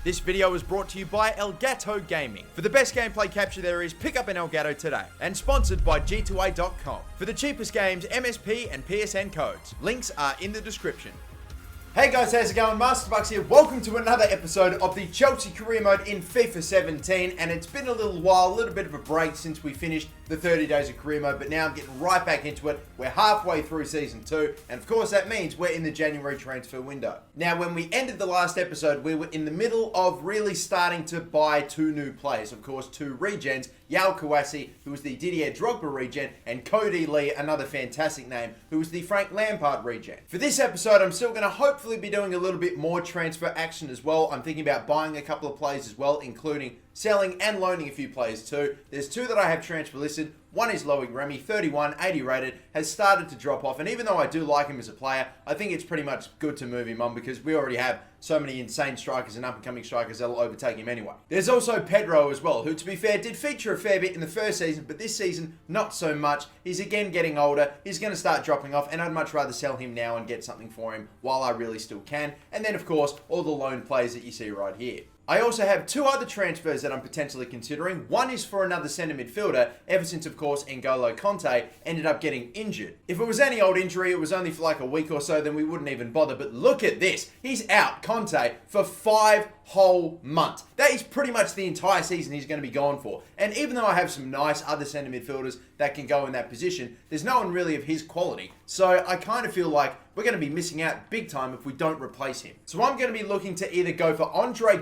This video is brought to you by Elgato Gaming. For the best gameplay capture there is, pick up an Elgato today. And sponsored by G2A.com. For the cheapest games, MSP and PSN codes. Links are in the description. Hey guys, how's it going? MasterBucks here. Welcome to another episode of the Chelsea career mode in FIFA 17. And it's been a little while, a little bit of a break since we finished the 30 days of career mode, but now I'm getting right back into it. We're halfway through season 2, and of course that means we're in the January transfer window. Now, when we ended the last episode, we were in the middle of really starting to buy two new players. Of course, two regens, Yao Kouassi, who was the Didier Drogba regen, and Cody Lee, another fantastic name, who was the Frank Lampard regen. For this episode, I'm still going to hopefully be doing a little bit more transfer action as well. I'm thinking about buying a couple of players as well, including selling and loaning a few players too. There's two that I have transfer listed. One is Loic Remy, 31, 80 rated, has started to drop off. And even though I do like him as a player, I think it's pretty much good to move him on because we already have so many insane strikers and up-and-coming strikers that'll overtake him anyway. There's also Pedro as well, who to be fair did feature a fair bit in the first season, but this season not so much. He's again getting older, he's going to start dropping off, and I'd much rather sell him now and get something for him while I really still can. And then of course, all the loan players that you see right here. I also have two other transfers that I'm potentially considering. One is for another centre midfielder, ever since, of course, N'Golo Kanté ended up getting injured. If it was any old injury, it was only for like a week or so, then we wouldn't even bother. But look at this. He's out, Kanté, for 5 whole months. That is pretty much the entire season he's going to be gone for. And even though I have some nice other centre midfielders that can go in that position, there's no one really of his quality. So I kind of feel like we're going to be missing out big time if we don't replace him. So I'm going to be looking to either go for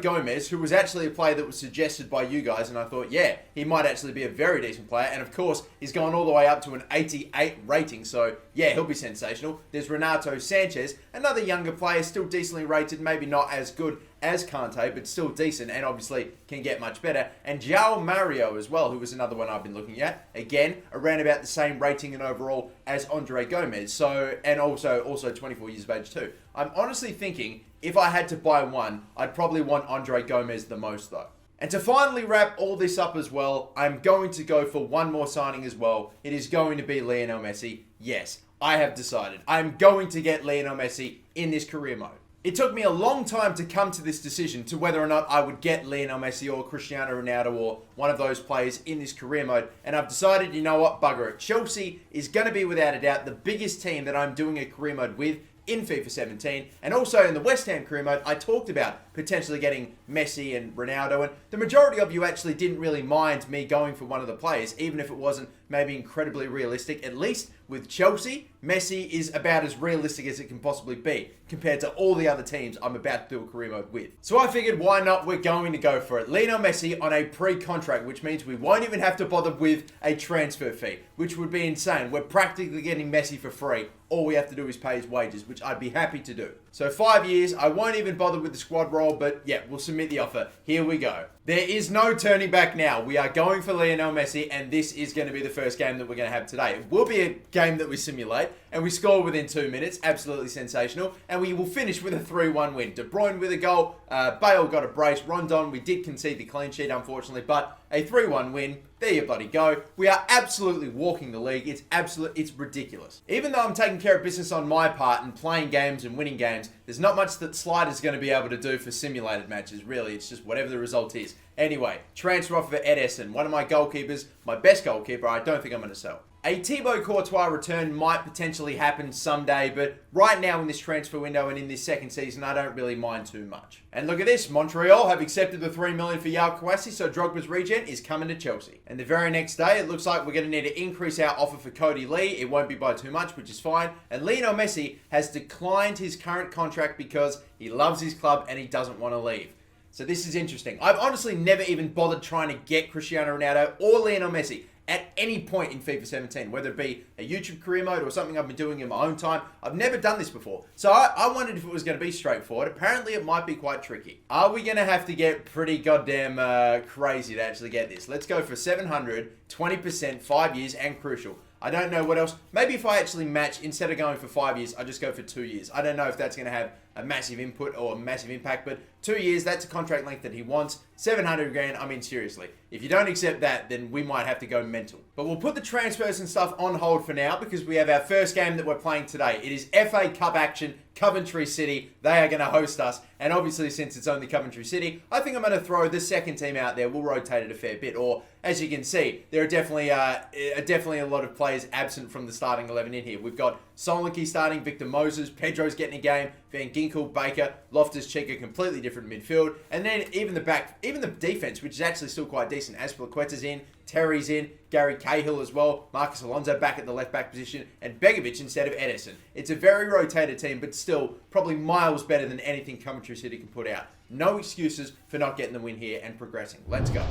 Gomes, who was actually a player that was suggested by you guys, and I thought, yeah, he might actually be a very decent player. And of course, he's gone all the way up to an 88 rating, so yeah, he'll be sensational. There's Renato Sanchez, another younger player, still decently rated, maybe not as good as Kanté, but still decent and obviously can get much better. And João Mario as well, who was another one I've been looking at. Again, around about the same rating and overall as Gomes. So, and also 24 years of age too. I'm honestly thinking if I had to buy one, I'd probably want Gomes the most though. And to finally wrap all this up as well, I'm going to go for one more signing as well. It is going to be Lionel Messi. Yes, I have decided. I'm going to get Lionel Messi in this career mode. It took me a long time to come to this decision to whether or not I would get Lionel Messi or Cristiano Ronaldo or one of those players in this career mode. And I've decided, you know what, bugger it. Chelsea is going to be without a doubt the biggest team that I'm doing a career mode with in FIFA 17. And also in the West Ham career mode, I talked about potentially getting Messi and Ronaldo. And the majority of you actually didn't really mind me going for one of the players, even if it wasn't maybe incredibly realistic. At least with Chelsea, Messi is about as realistic as it can possibly be compared to all the other teams I'm about to do a career mode with. So I figured, why not? We're going to go for it. Lionel Messi on a pre-contract, which means we won't even have to bother with a transfer fee, which would be insane. We're practically getting Messi for free. All we have to do is pay his wages, which I'd be happy to do. So 5 years, I won't even bother with the squad role, but yeah, we'll submit the offer. Here we go. There is no turning back now. We are going for Lionel Messi, and this is going to be the first game that we're going to have today. It will be a game that we simulate, and we score within 2 minutes. Absolutely sensational. And we will finish with a 3-1 win. De Bruyne with a goal. Bale got a brace. Rondon, we did concede the clean sheet, unfortunately, but a 3-1 win. There you bloody go. We are absolutely walking the league. It's ridiculous. Even though I'm taking care of business on my part and playing games and winning games, there's not much that Slider's going to be able to do for simulated matches, really. It's just whatever the result is. Anyway, transfer offer for Ederson, one of my goalkeepers, my best goalkeeper. I don't think I'm going to sell. A Thibaut Courtois return might potentially happen someday, but right now in this transfer window and in this second season, I don't really mind too much. And look at this, Montreal have accepted the $3 million for Yao Kouassi, so Drogba's regen is coming to Chelsea. And the very next day, it looks like we're going to need to increase our offer for Cody Lee. It won't be by too much, which is fine. And Lionel Messi has declined his current contract because he loves his club and he doesn't want to leave. So this is interesting. I've honestly never even bothered trying to get Cristiano Ronaldo or Lionel Messi at any point in FIFA 17, whether it be a YouTube career mode or something I've been doing in my own time. I've never done this before. So I wondered if it was going to be straightforward. Apparently it might be quite tricky. Are we going to have to get pretty goddamn crazy to actually get this? Let's go for 700, 20%, 5 years, and crucial. I don't know what else. Maybe if I actually match, instead of going for 5 years, I just go for 2 years. I don't know if that's going to have a massive input or a massive impact, but 2 years, that's a contract length that he wants. 700 grand, I mean, seriously. If you don't accept that, then we might have to go mental. But we'll put the transfers and stuff on hold for now because we have our first game that we're playing today. It is FA Cup action Coventry City. They are going to host us. And obviously, since it's only Coventry City, I think I'm going to throw the second team out there. We'll rotate it a fair bit. Or, as you can see, there are definitely a lot of players absent from the starting 11 in here. We've got Solanke starting, Victor Moses, Pedro's getting a game, Van Ginkel, Baker, Loftus-Cheek, a completely different midfield. And then even the defense, which is actually still quite decent. Azpilicueta's in, Terry's in, Gary Cahill as well, Marcus Alonso back at the left-back position, and Begovic instead of Edison. It's a very rotated team, but still probably miles better than anything Coventry City can put out. No excuses for not getting the win here and progressing. Let's go.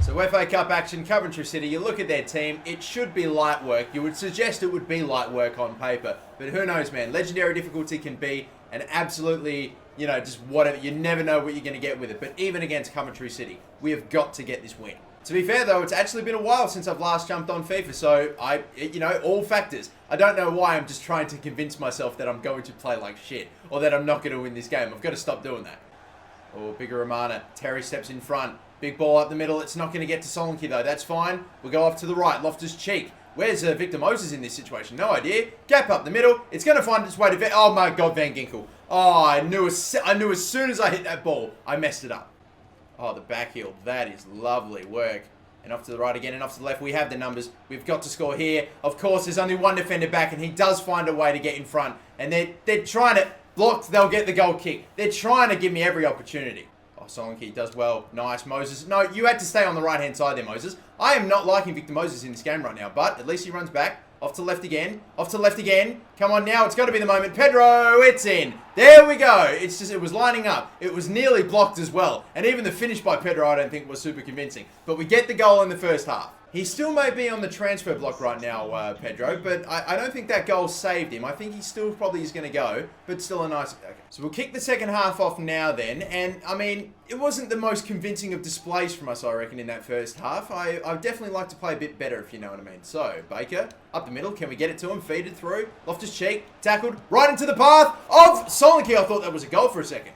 So FA Cup action, Coventry City, you look at their team, it should be light work. You would suggest it would be light work on paper, but who knows, man. Legendary difficulty can be an absolutely, just whatever. You never know what you're going to get with it, but even against Coventry City, we have got to get this win. To be fair, though, it's actually been a while since I've last jumped on FIFA, so all factors. I don't know why I'm just trying to convince myself that I'm going to play like shit, or that I'm not going to win this game. I've got to stop doing that. Oh, bigger Romana. Terry steps in front. Big ball up the middle. It's not going to get to Solanke, though. That's fine. We'll go off to the right. Loftus-Cheek. Where's Victor Moses in this situation? No idea. Gap up the middle. It's going to find its way to... Oh, my God, Van Ginkel. Oh, I knew as soon as I hit that ball, I messed it up. Oh, the back heel. That is lovely work. And off to the right again and off to the left. We have the numbers. We've got to score here. Of course, there's only one defender back, and he does find a way to get in front. And they're trying to block. They'll get the goal kick. They're trying to give me every opportunity. Oh, Solanke does well. Nice, Moses. No, you had to stay on the right-hand side there, Moses. I am not liking Victor Moses in this game right now, but at least he runs back. Off to left again. Off to left again. Come on now. It's got to be the moment. Pedro, it's in. There we go. It's just, it was lining up. It was nearly blocked as well. And even the finish by Pedro, I don't think was super convincing. But we get the goal in the first half. He still may be on the transfer block right now, Pedro, but I don't think that goal saved him. I think he still probably is going to go, but still a nice... Okay. So we'll kick the second half off now then, and I mean, it wasn't the most convincing of displays from us, I reckon, in that first half. I definitely like to play a bit better, if you know what I mean. So, Baker, up the middle, can we get it to him? Feed it through. Loftus-Cheek, tackled, right into the path of Solanke. I thought that was a goal for a second.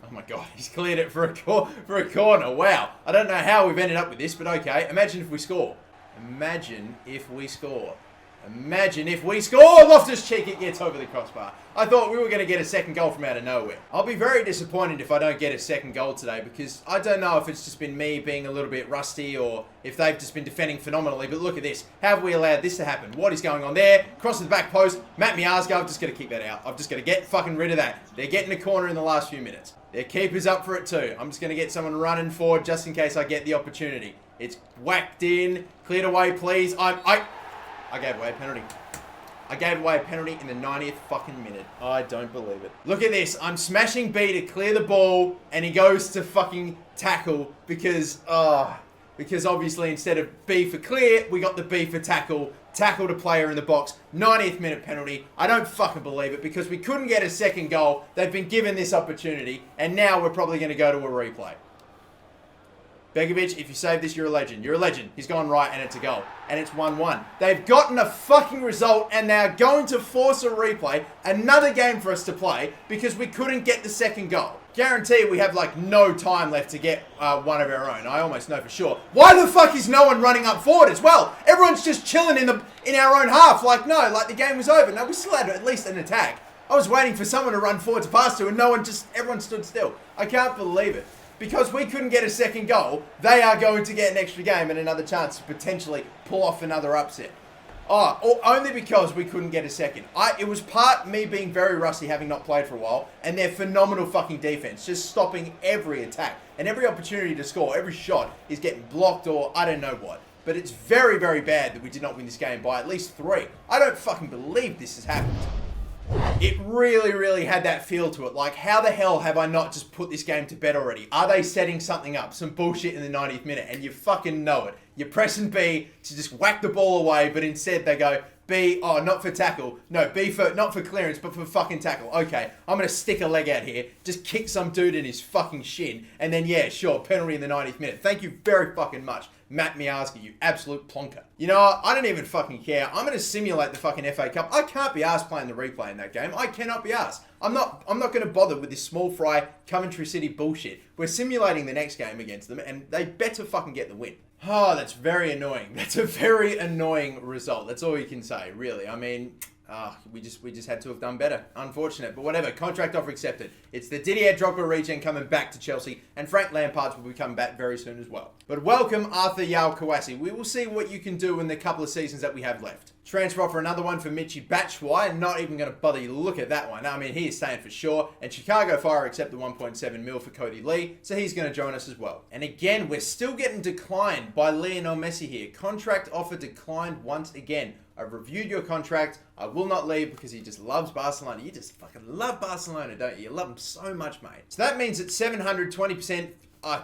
Oh my God, he's cleared it for a corner. Wow. I don't know how we've ended up with this, but okay. Imagine if we score. Imagine if we score. Imagine if we score. Loftus-Cheek, it gets over the crossbar. I thought we were going to get a second goal from out of nowhere. I'll be very disappointed if I don't get a second goal today, because I don't know if it's just been me being a little bit rusty or if they've just been defending phenomenally. But look at this. How have we allowed this to happen? What is going on there? Cross to the back post. Matt Miazga, I've just got to kick that out. I've just got to get fucking rid of that. They're getting a corner in the last few minutes. Their keeper's up for it too. I'm just going to get someone running forward just in case I get the opportunity. It's whacked in. Cleared away, please. I gave away a penalty. I gave away a penalty in the 90th fucking minute. I don't believe it. Look at this. I'm smashing B to clear the ball, and he goes to fucking tackle because obviously instead of B for clear, we got the B for tackle. Tackled a player in the box. 90th minute penalty. I don't fucking believe it because we couldn't get a second goal. They've been given this opportunity, and now we're probably going to go to a replay. Begovic, if you save this, you're a legend. You're a legend. He's gone right, and it's a goal. And it's 1-1. They've gotten a fucking result, and they're going to force a replay. Another game for us to play because we couldn't get the second goal. Guarantee we have, like, no time left to get one of our own. I almost know for sure. Why the fuck is no one running up forward as well? Everyone's just chilling in our own half. Like, no, like the game was over. No, we still had at least an attack. I was waiting for someone to run forward to pass to, and everyone stood still. I can't believe it. Because we couldn't get a second goal, they are going to get an extra game and another chance to potentially pull off another upset. Oh, only because we couldn't get a second. It was part me being very rusty, having not played for a while, and their phenomenal fucking defense, just stopping every attack. And every opportunity to score, every shot is getting blocked or I don't know what. But it's very, very bad that we did not win this game by at least 3. I don't fucking believe this has happened. It really, really had that feel to it. Like, how the hell have I not just put this game to bed already? Are they setting something up? Some bullshit in the 90th minute, and you fucking know it. You're pressing B to just whack the ball away, but instead they go, B, oh, not for tackle. No, B for, not for clearance, but for fucking tackle. Okay, I'm going to stick a leg out here, just kick some dude in his fucking shin, and then, yeah, sure, penalty in the 90th minute. Thank you very fucking much, Matt Miazga, you absolute plonker. You know what? I don't even fucking care. I'm going to simulate the fucking FA Cup. I can't be arsed playing the replay in that game. I cannot be arsed. I'm not going to bother with this small fry Coventry City bullshit. We're simulating the next game against them, and they better fucking get the win. Oh, that's very annoying. That's a very annoying result. That's all you can say, really. I mean, We just had to have done better. Unfortunate, but whatever. Contract offer accepted. It's the Didier Drogba regen coming back to Chelsea, and Frank Lampard will be coming back very soon as well. But welcome, Arthur Yao Kawasi. We will see what you can do in the couple of seasons that we have left. Transfer offer, another one for Michy Batshuayi. Not even going to bother you to look at that one. I mean, he is staying for sure. And Chicago Fire accepted 1.7 mil for Cody Lee, so he's going to join us as well. And again, we're still getting declined by Lionel Messi here. Contract offer declined once again. I've reviewed your contract. I will not leave because he just loves Barcelona. You just fucking love Barcelona, don't you? You love him so much, mate. So that means that 720%. I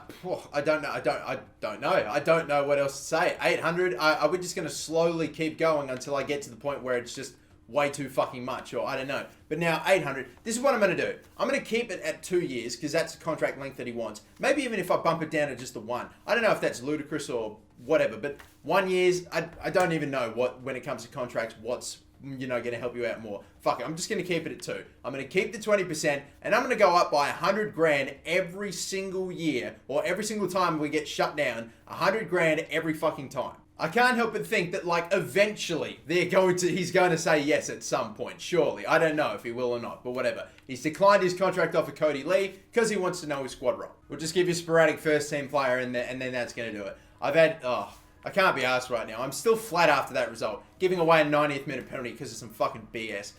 don't know. I don't know what else to say. 800. We're just going to slowly keep going until I get to the point where it's just way too fucking much, or I don't know. But now 800. This is what I'm going to do. I'm going to keep it at 2 years because that's the contract length that he wants. Maybe even if I bump it down to just the 1. I don't know if that's ludicrous or whatever, but 1 year, I don't even know what, when it comes to contracts, what's, going to help you out more. Fuck it, I'm just going to keep it at 2. I'm going to keep the 20%, and I'm going to go up by 100 grand every single year, or every single time we get shut down, 100 grand every fucking time. I can't help but think that, like, eventually he's going to say yes at some point, surely. I don't know if he will or not, but whatever. He's declined his contract offer Cody Lee because he wants to know his squad role. We'll just give you a sporadic first team player and then that's going to do it. I can't be arsed right now. I'm still flat after that result. Giving away a 90th minute penalty because of some fucking BS.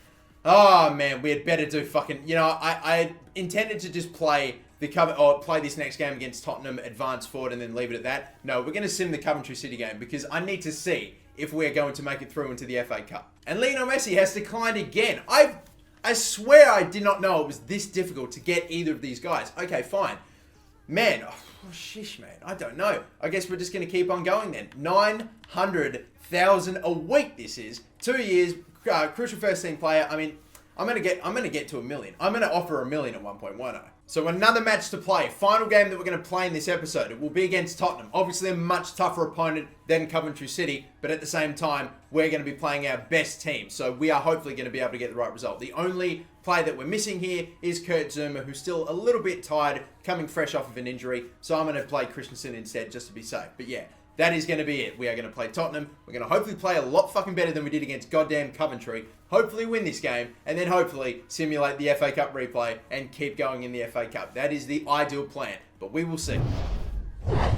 Oh, man, we had better do fucking... I intended to just play this next game against Tottenham, advance forward, and then leave it at that. No, we're going to sim the Coventry City game because I need to see if we're going to make it through into the FA Cup. And Lionel Messi has declined again. I swear I did not know it was this difficult to get either of these guys. Okay, fine. Man, shish, man. I don't know. I guess we're just going to keep on going then. 900,000 a week this is. 2 years, crucial first team player. I mean, I'm going to get to $1 million. I'm going to offer $1 million at 1.10. So another match to play. Final game that we're going to play in this episode. It will be against Tottenham. Obviously a much tougher opponent than Coventry City, but at the same time, we're going to be playing our best team. So we are hopefully going to be able to get the right result. The only player that we're missing here is Kurt Zuma, who's still a little bit tired, coming fresh off of an injury. So I'm going to play Christensen instead just to be safe. But yeah, that is going to be it. We are going to play Tottenham. We're going to hopefully play a lot fucking better than we did against goddamn Coventry. Hopefully win this game, and then hopefully simulate the FA Cup replay and keep going in the FA Cup. That is the ideal plan, but we will see.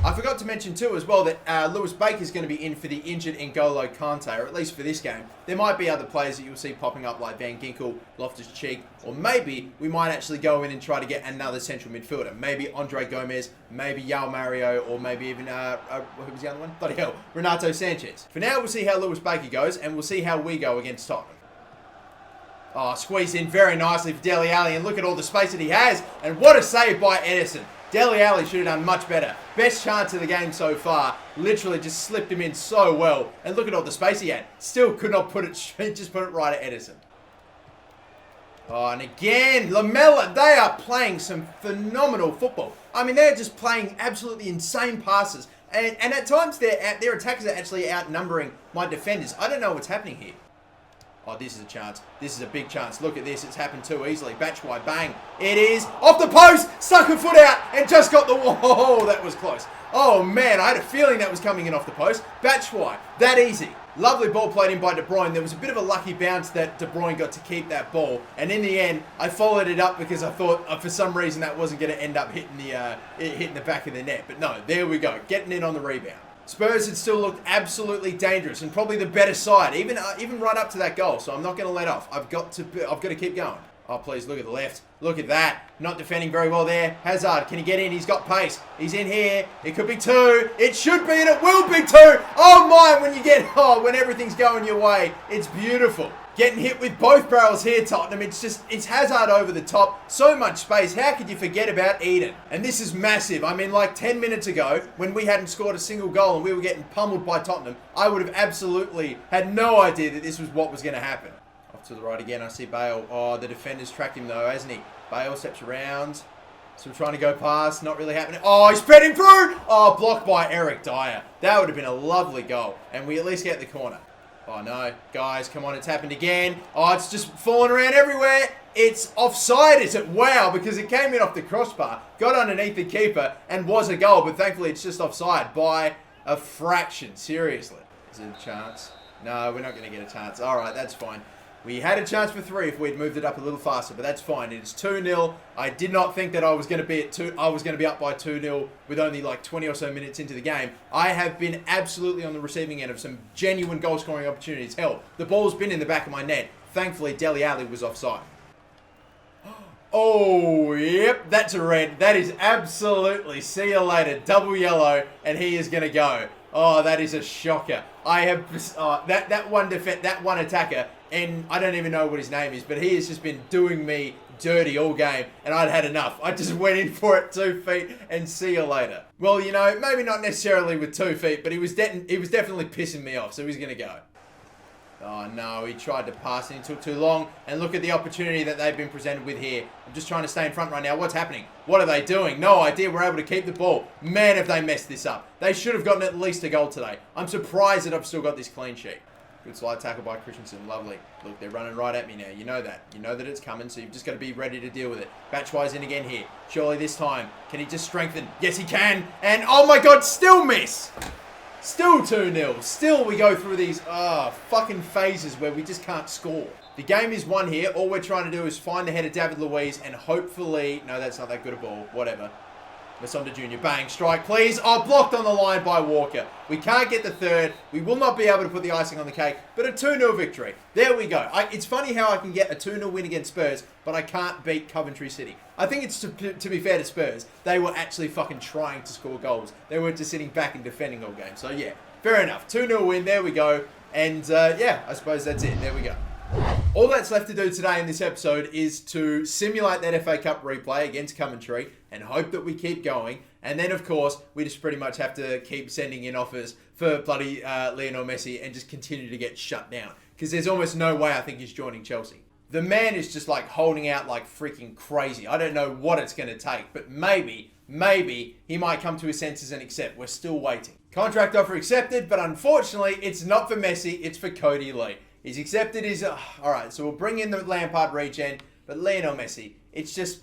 I forgot to mention too as well that Lewis Baker is going to be in for the injured N'Golo Kante, or at least for this game. There might be other players that you'll see popping up like Van Ginkel, Loftus-Cheek, or maybe we might actually go in and try to get another central midfielder. Maybe Andre Gomes, maybe Yao Mario, or maybe even, who was the other one? Bloody hell, Renato Sanchez. For now, we'll see how Lewis Baker goes, and we'll see how we go against Tottenham. Oh, squeezed in very nicely for Dele Alli, and look at all the space that he has, and what a save by Edison. Dele Alli should have done much better. Best chance of the game so far. Literally just slipped him in so well. And look at all the space he had. Still could not put it straight, just put it right at Edison. Oh, and again, Lamella, they are playing some phenomenal football. I mean, they're just playing absolutely insane passes. And at times, their attackers are actually outnumbering my defenders. I don't know what's happening here. Oh, this is a chance. This is a big chance. Look at this. It's happened too easily. Batshuayi, bang. It is. Off the post. Stuck a foot out and just got the wall. Oh, that was close. Oh, man. I had a feeling that was coming in off the post. Batshuayi. That easy. Lovely ball played in by De Bruyne. There was a bit of a lucky bounce that De Bruyne got to keep that ball. And in the end, I followed it up because I thought for some reason that wasn't going to end up hitting the back of the net. But no, there we go. Getting in on the rebound. Spurs had still looked absolutely dangerous and probably the better side, even right up to that goal. So I'm not going to let off. I've got to keep going. Oh, please, look at the left. Look at that. Not defending very well there. Hazard, can he get in? He's got pace. He's in here. It could be 2. It should be, and it will be 2. Oh, my, when everything's going your way. It's beautiful. Getting hit with both barrels here, Tottenham. It's Hazard over the top. So much space. How could you forget about Eden? And this is massive. I mean, like 10 minutes ago, when we hadn't scored a single goal and we were getting pummeled by Tottenham, I would have absolutely had no idea that this was what was going to happen. Off to the right again, I see Bale. Oh, the defender's tracked him though, hasn't he? Bale steps around. So we're trying to go past. Not really happening. Oh, he's spread him through. Oh, blocked by Eric Dyer. That would have been a lovely goal. And we at least get the corner. Oh, no. Guys, come on. It's happened again. Oh, it's just falling around everywhere. It's offside, is it? Wow, because it came in off the crossbar, got underneath the keeper, and was a goal. But thankfully, it's just offside by a fraction. Seriously. Is it a chance? No, we're not going to get a chance. All right, that's fine. We had a chance for 3 if we'd moved it up a little faster, but that's fine. It is 2-0. I did not think that I was going to be up by 2-0 with only like 20 or so minutes into the game. I have been absolutely on the receiving end of some genuine goal scoring opportunities. Hell, the ball's been in the back of my net. Thankfully, Dele Alli was offside. Oh, yep, that's a red. That is absolutely, see you later, double yellow, and he is going to go. Oh, that is a shocker. I have, that one attacker, and I don't even know what his name is, but he has just been doing me dirty all game, and I'd had enough. I just went in for it 2 feet, and see you later. Well, you know, maybe not necessarily with 2 feet, but he was definitely pissing me off, so he's going to go. Oh no, he tried to pass and it took too long. And look at the opportunity that they've been presented with here. I'm just trying to stay in front right now. What's happening? What are they doing? No idea. We're able to keep the ball. Man, have they messed this up. They should have gotten at least a goal today. I'm surprised that I've still got this clean sheet. Good slide tackle by Christensen. Lovely. Look, they're running right at me now. You know that. You know that it's coming, so you've just got to be ready to deal with it. Batchwise in again here. Surely this time. Can he just strengthen? Yes, he can. And, oh my God, still miss. Still 2-0. Still we go through these fucking phases where we just can't score. The game is won here. All we're trying to do is find the head of David Luiz and hopefully... No, that's not that good a ball. Whatever. Masonda Jr. Bang. Strike, please. Oh, blocked on the line by Walker. We can't get the third. We will not be able to put the icing on the cake. But a 2-0 victory. There we go. It's funny how I can get a 2-0 win against Spurs, but I can't beat Coventry City. I think it's, to be fair to Spurs, they were actually fucking trying to score goals. They weren't just sitting back and defending all game. So, yeah. Fair enough. 2-0 win. There we go. And, yeah, I suppose that's it. There we go. All that's left to do today in this episode is to simulate that FA Cup replay against Coventry and hope that we keep going. And then, of course, we just pretty much have to keep sending in offers for bloody Lionel Messi and just continue to get shut down. Because there's almost no way I think he's joining Chelsea. The man is just like holding out like freaking crazy. I don't know what it's going to take, but maybe he might come to his senses and accept. We're still waiting. Contract offer accepted, but unfortunately, it's not for Messi, it's for Cody Lee. He's accepted his... Alright, so we'll bring in the Lampard regen, but Lionel Messi, it's just...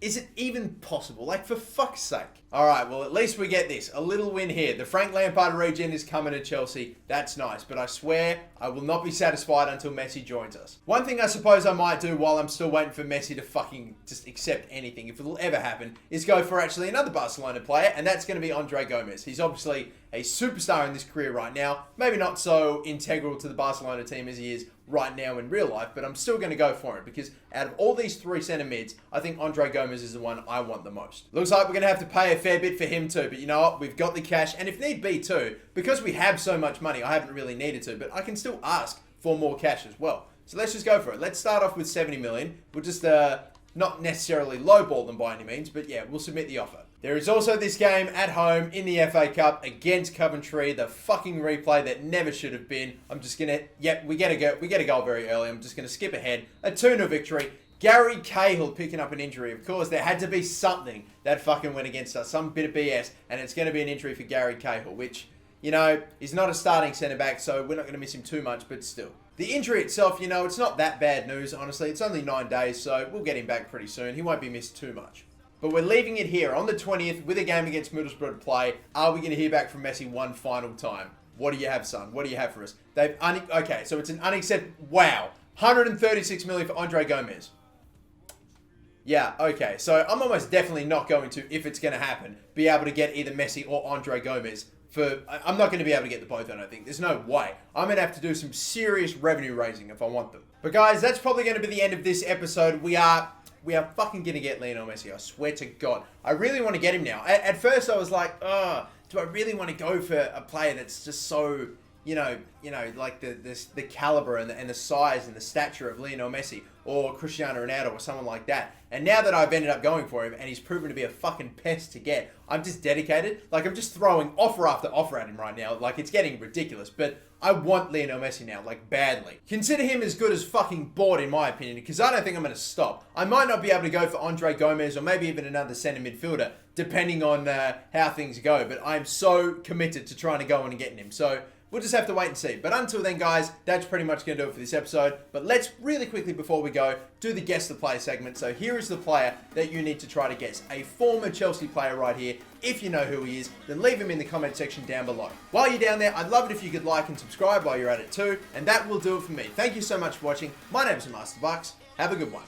Is it even possible? Like, for fuck's sake. Alright, well, at least we get this. A little win here. The Frank Lampard regen is coming to Chelsea. That's nice. But I swear, I will not be satisfied until Messi joins us. One thing I suppose I might do while I'm still waiting for Messi to fucking just accept anything, if it'll ever happen, is go for actually another Barcelona player, and that's going to be Andre Gomes. He's obviously a superstar in this career right now. Maybe not so integral to the Barcelona team as he is right now in real life, but I'm still going to go for it because out of all these 3 centre mids, I think Andre Gomes is the one I want the most. Looks like we're going to have to pay a fair bit for him too, but you know what? We've got the cash, and if need be too, because we have so much money, I haven't really needed to, but I can still ask for more cash as well. So let's just go for it. Let's start off with 70 million. We'll just not necessarily lowball them by any means, but yeah, we'll submit the offer. There is also this game at home in the FA Cup against Coventry, the fucking replay that never should have been. I'm just going to, yep, we get a goal very early. I'm just going to skip ahead. A 2-0 victory. Gary Cahill picking up an injury. Of course, there had to be something that fucking went against us. Some bit of BS, and it's going to be an injury for Gary Cahill, which, you know, is not a starting centre-back, so we're not going to miss him too much, but still. The injury itself, you know, it's not that bad news, honestly. It's only 9 days, so we'll get him back pretty soon. He won't be missed too much. But we're leaving it here on the 20th with a game against Middlesbrough to play. Are we going to hear back from Messi one final time? What do you have, son? What do you have for us? Okay, so it's an unaccepted... Wow. 136 million for Andre Gomes. Yeah, okay. So I'm almost definitely not going to, if it's going to happen, be able to get either Messi or Andre Gomes for... I'm not going to be able to get the both, I don't think. There's no way. I'm going to have to do some serious revenue raising if I want them. But guys, that's probably going to be the end of this episode. We are fucking going to get Lionel Messi. I swear to God. I really want to get him now. At first I was like, do I really want to go for a player that's just so, you know, like the caliber and the size and the stature of Lionel Messi or Cristiano Ronaldo or someone like that. And now that I've ended up going for him and he's proven to be a fucking pest to get, I'm just dedicated. Like, I'm just throwing offer after offer at him right now. Like, it's getting ridiculous. But I want Lionel Messi now, like, badly. Consider him as good as fucking bought, in my opinion, because I don't think I'm going to stop. I might not be able to go for Andre Gomes or maybe even another centre midfielder, depending on how things go. But I'm so committed to trying to go in and getting him. So We'll just have to wait and see. But until then, guys, that's pretty much going to do it for this episode. But let's really quickly, before we go, do the Guess the Player segment. So here is the player that you need to try to guess. A former Chelsea player right here. If you know who he is, then leave him in the comment section down below. While you're down there, I'd love it if you could like and subscribe while you're at it too. And that will do it for me. Thank you so much for watching. My name is MasterBucks. Have a good one.